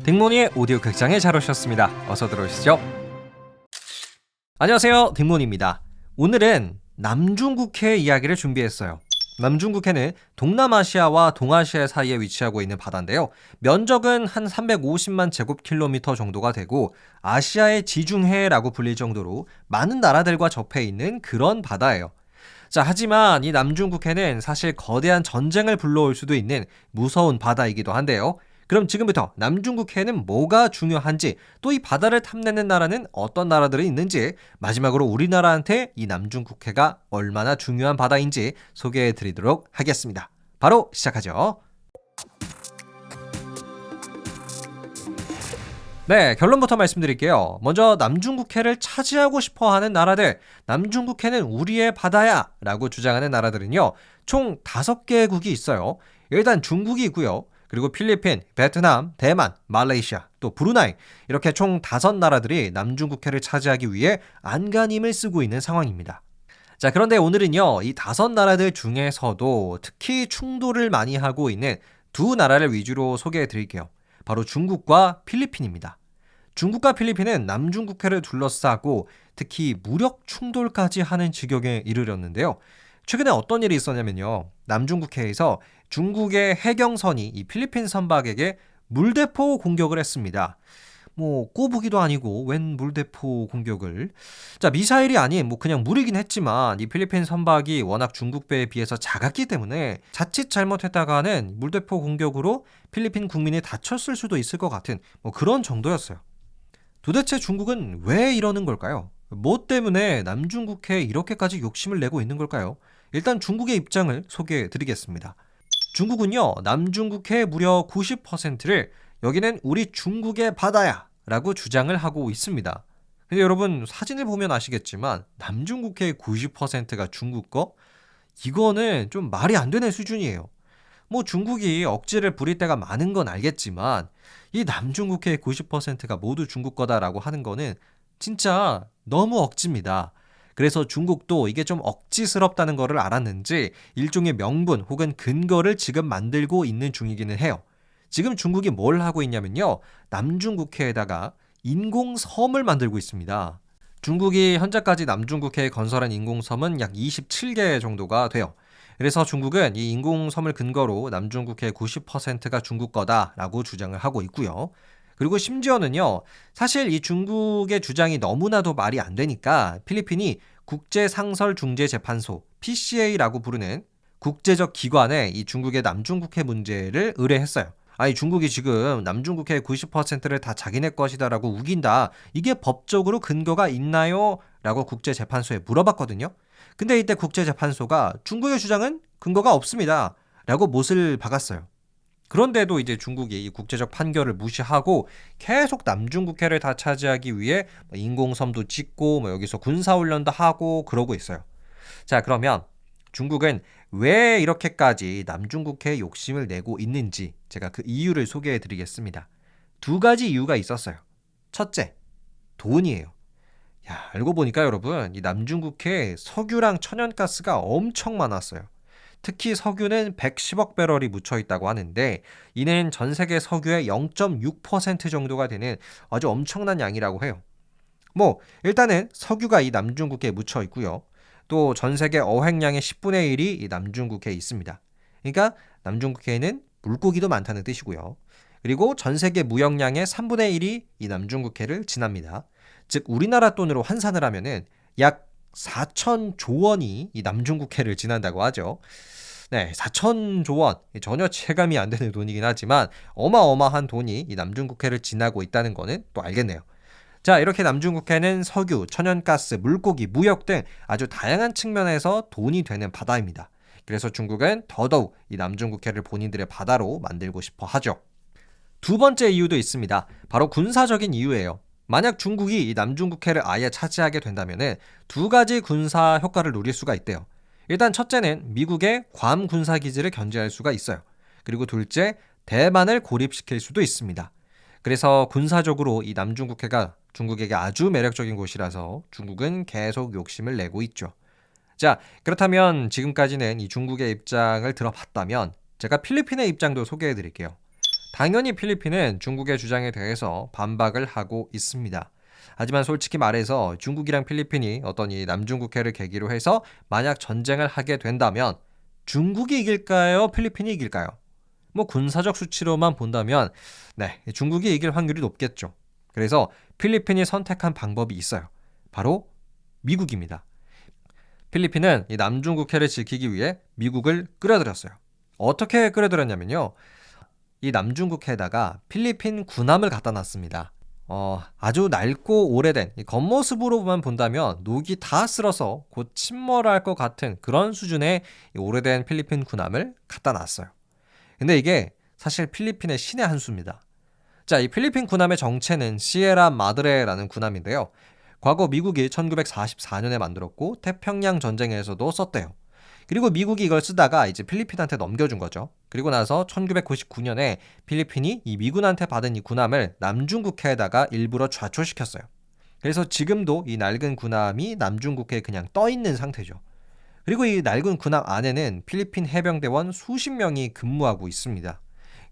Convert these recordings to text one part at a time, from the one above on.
딩몬이의 오디오 극장에 잘 오셨습니다. 어서 들어오시죠. 안녕하세요, 딩몬입니다. 오늘은 남중국해 이야기를 준비했어요. 남중국해는 동남아시아와 동아시아 사이에 위치하고 있는 바다인데요. 면적은 한 350만 제곱킬로미터 정도가 되고 아시아의 지중해라고 불릴 정도로 많은 나라들과 접해 있는 그런 바다예요. 자, 하지만 이 남중국해는 사실 거대한 전쟁을 불러올 수도 있는 무서운 바다이기도 한데요. 그럼 지금부터 남중국해는 뭐가 중요한지, 또 이 바다를 탐내는 나라는 어떤 나라들이 있는지, 마지막으로 우리나라한테 이 남중국해가 얼마나 중요한 바다인지 소개해 드리도록 하겠습니다. 바로 시작하죠. 네, 결론부터 말씀드릴게요. 먼저 남중국해를 차지하고 싶어하는 나라들, 남중국해는 우리의 바다야 라고 주장하는 나라들은요, 총 5개국이 있어요. 일단 중국이 있고요. 그리고 필리핀, 베트남, 대만, 말레이시아, 또 브루나이, 이렇게 총 5나라들이 남중국해를 차지하기 위해 안간힘을 쓰고 있는 상황입니다. 자, 그런데 오늘은요, 이 5나라들 중에서도 특히 충돌을 많이 하고 있는 두 나라를 위주로 소개해 드릴게요. 바로 중국과 필리핀입니다. 중국과 필리핀은 남중국해를 둘러싸고 특히 무력 충돌까지 하는 지경에 이르렀는데요. 최근에 어떤 일이 있었냐면요. 남중국해에서 중국의 해경선이 이 필리핀 선박에게 물대포 공격을 했습니다. 꼬부기도 아니고 웬 물대포 공격을. 자, 미사일이 아닌 그냥 물이긴 했지만 이 필리핀 선박이 워낙 중국배에 비해서 작았기 때문에 자칫 잘못했다가는 물대포 공격으로 필리핀 국민이 다쳤을 수도 있을 것 같은 그런 정도였어요. 도대체 중국은 왜 이러는 걸까요? 뭐 때문에 남중국해에 이렇게까지 욕심을 내고 있는 걸까요? 일단 중국의 입장을 소개해 드리겠습니다. 중국은요, 남중국해 무려 90%를 여기는 우리 중국의 바다야 라고 주장을 하고 있습니다. 근데 여러분 사진을 보면 아시겠지만 남중국해의 90%가 중국 거? 이거는 좀 말이 안 되는 수준이에요. 중국이 억지를 부릴 때가 많은 건 알겠지만 이 남중국해의 90%가 모두 중국 거다라고 하는 거는 진짜 너무 억지입니다. 그래서 중국도 이게 좀 억지스럽다는 거를 알았는지 일종의 명분 혹은 근거를 지금 만들고 있는 중이기는 해요. 지금 중국이 뭘 하고 있냐면요. 남중국해에다가 인공섬을 만들고 있습니다. 중국이 현재까지 남중국해에 건설한 인공섬은 약 27개 정도가 돼요. 그래서 중국은 이 인공섬을 근거로 남중국해의 90%가 중국 거다라고 주장을 하고 있고요. 그리고 심지어는요, 사실 이 중국의 주장이 너무나도 말이 안 되니까 필리핀이 국제상설중재재판소 PCA라고 부르는 국제적 기관에 이 중국의 남중국해 문제를 의뢰했어요. 아니, 중국이 지금 남중국해의 90%를 다 자기네 것이다라고 우긴다. 이게 법적으로 근거가 있나요? 라고 국제재판소에 물어봤거든요. 근데 이때 국제재판소가 중국의 주장은 근거가 없습니다. 라고 못을 박았어요. 그런데도 이제 중국이 이 국제적 판결을 무시하고 계속 남중국해를 다 차지하기 위해 인공섬도 짓고 여기서 군사훈련도 하고 그러고 있어요. 자, 그러면 중국은 왜 이렇게까지 남중국해에 욕심을 내고 있는지 제가 그 이유를 소개해 드리겠습니다. 2가지 이유가 있었어요. 첫째, 돈이에요. 야, 알고 보니까 여러분, 이 남중국해에 석유랑 천연가스가 엄청 많았어요. 특히 석유는 110억 배럴이 묻혀 있다고 하는데 이는 전 세계 석유의 0.6% 정도가 되는 아주 엄청난 양이라고 해요. 일단은 석유가 이 남중국해에 묻혀 있고요. 또 전 세계 어획량의 10분의 1이 이 남중국해에 있습니다. 그러니까 남중국해에는 물고기도 많다는 뜻이고요. 그리고 전 세계 무역량의 3분의 1이 이 남중국해를 지납니다. 즉 우리나라 돈으로 환산을 하면은 약 4천조 원이 이 남중국해를 지난다고 하죠. 네, 4천조 원. 전혀 체감이 안 되는 돈이긴 하지만 어마어마한 돈이 이 남중국해를 지나고 있다는 거는 또 알겠네요. 자, 이렇게 남중국해는 석유, 천연가스, 물고기, 무역 등 아주 다양한 측면에서 돈이 되는 바다입니다. 그래서 중국은 더더욱 이 남중국해를 본인들의 바다로 만들고 싶어 하죠. 2번째 이유도 있습니다. 바로 군사적인 이유예요. 만약 중국이 이 남중국해를 아예 차지하게 된다면 2가지 군사 효과를 누릴 수가 있대요. 일단 첫째는 미국의 괌 군사기지를 견제할 수가 있어요. 그리고 둘째, 대만을 고립시킬 수도 있습니다. 그래서 군사적으로 이 남중국해가 중국에게 아주 매력적인 곳이라서 중국은 계속 욕심을 내고 있죠. 자, 그렇다면 지금까지는 이 중국의 입장을 들어봤다면 제가 필리핀의 입장도 소개해 드릴게요. 당연히 필리핀은 중국의 주장에 대해서 반박을 하고 있습니다. 하지만 솔직히 말해서 중국이랑 필리핀이 어떤 이 남중국해를 계기로 해서 만약 전쟁을 하게 된다면 중국이 이길까요? 필리핀이 이길까요? 뭐 군사적 수치로만 본다면 네, 중국이 이길 확률이 높겠죠. 그래서 필리핀이 선택한 방법이 있어요. 바로 미국입니다. 필리핀은 이 남중국해를 지키기 위해 미국을 끌어들였어요. 어떻게 끌어들였냐면요. 이 남중국해에다가 필리핀 군함을 갖다 놨습니다. 아주 낡고 오래된 이 겉모습으로만 본다면 녹이 다 쓸어서 곧 침몰할 것 같은 그런 수준의 이 오래된 필리핀 군함을 갖다 놨어요. 근데 이게 사실 필리핀의 신의 한 수입니다. 자, 이 필리핀 군함의 정체는 시에라 마드레라는 군함인데요. 과거 미국이 1944년에 만들었고 태평양 전쟁에서도 썼대요. 그리고 미국이 이걸 쓰다가 이제 필리핀한테 넘겨준 거죠. 그리고 나서 1999년에 필리핀이 이 미군한테 받은 이 군함을 남중국해에다가 일부러 좌초시켰어요. 그래서 지금도 이 낡은 군함이 남중국해에 그냥 떠 있는 상태죠. 그리고 이 낡은 군함 안에는 필리핀 해병대원 수십 명이 근무하고 있습니다.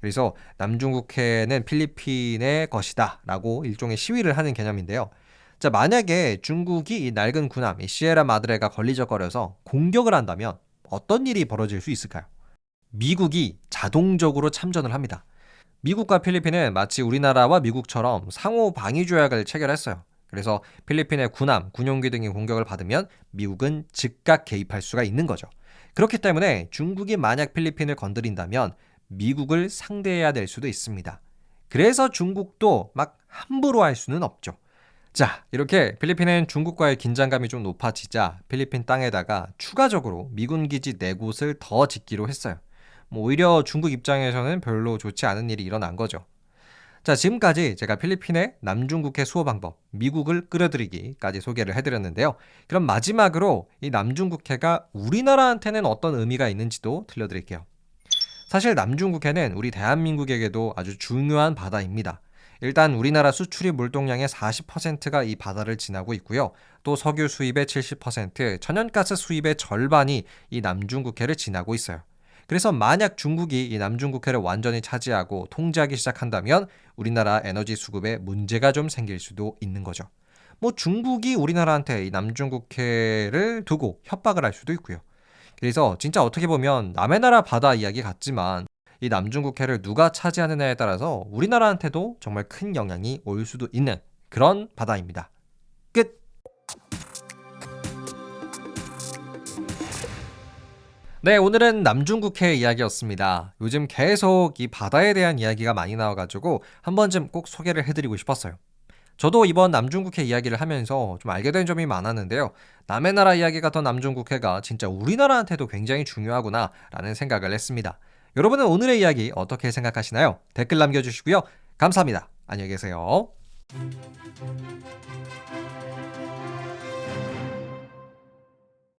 그래서 남중국해는 필리핀의 것이다 라고 일종의 시위를 하는 개념인데요. 자, 만약에 중국이 이 낡은 군함, 이 시에라 마드레가 걸리적거려서 공격을 한다면 어떤 일이 벌어질 수 있을까요? 미국이 자동적으로 참전을 합니다. 미국과 필리핀은 마치 우리나라와 미국처럼 상호 방위 조약을 체결했어요. 그래서 필리핀의 군함, 군용기 등이 공격을 받으면 미국은 즉각 개입할 수가 있는 거죠. 그렇기 때문에 중국이 만약 필리핀을 건드린다면 미국을 상대해야 될 수도 있습니다. 그래서 중국도 막 함부로 할 수는 없죠. 자, 이렇게 필리핀은 중국과의 긴장감이 좀 높아지자 필리핀 땅에다가 추가적으로 미군 기지 4곳을 더 짓기로 했어요. 오히려 중국 입장에서는 별로 좋지 않은 일이 일어난 거죠. 자, 지금까지 제가 필리핀의 남중국해 수호 방법, 미국을 끌어들이기까지 소개를 해드렸는데요. 그럼 마지막으로 이 남중국해가 우리나라한테는 어떤 의미가 있는지도 들려드릴게요. 사실 남중국해는 우리 대한민국에게도 아주 중요한 바다입니다. 일단 우리나라 수출입 물동량의 40%가 이 바다를 지나고 있고요. 또 석유 수입의 70%, 천연가스 수입의 절반이 이 남중국해를 지나고 있어요. 그래서 만약 중국이 이 남중국해를 완전히 차지하고 통제하기 시작한다면 우리나라 에너지 수급에 문제가 좀 생길 수도 있는 거죠. 중국이 우리나라한테 이 남중국해를 두고 협박을 할 수도 있고요. 그래서 진짜 어떻게 보면 남의 나라 바다 이야기 같지만 이 남중국해를 누가 차지하느냐에 따라서 우리나라한테도 정말 큰 영향이 올 수도 있는 그런 바다입니다. 끝! 네, 오늘은 남중국해 이야기였습니다. 요즘 계속 이 바다에 대한 이야기가 많이 나와가지고 한 번쯤 꼭 소개를 해드리고 싶었어요. 저도 이번 남중국해 이야기를 하면서 좀 알게 된 점이 많았는데요. 남의 나라 이야기 같던 남중국해가 진짜 우리나라한테도 굉장히 중요하구나 라는 생각을 했습니다. 여러분은 오늘의 이야기 어떻게 생각하시나요? 댓글 남겨주시고요. 감사합니다. 안녕히 계세요.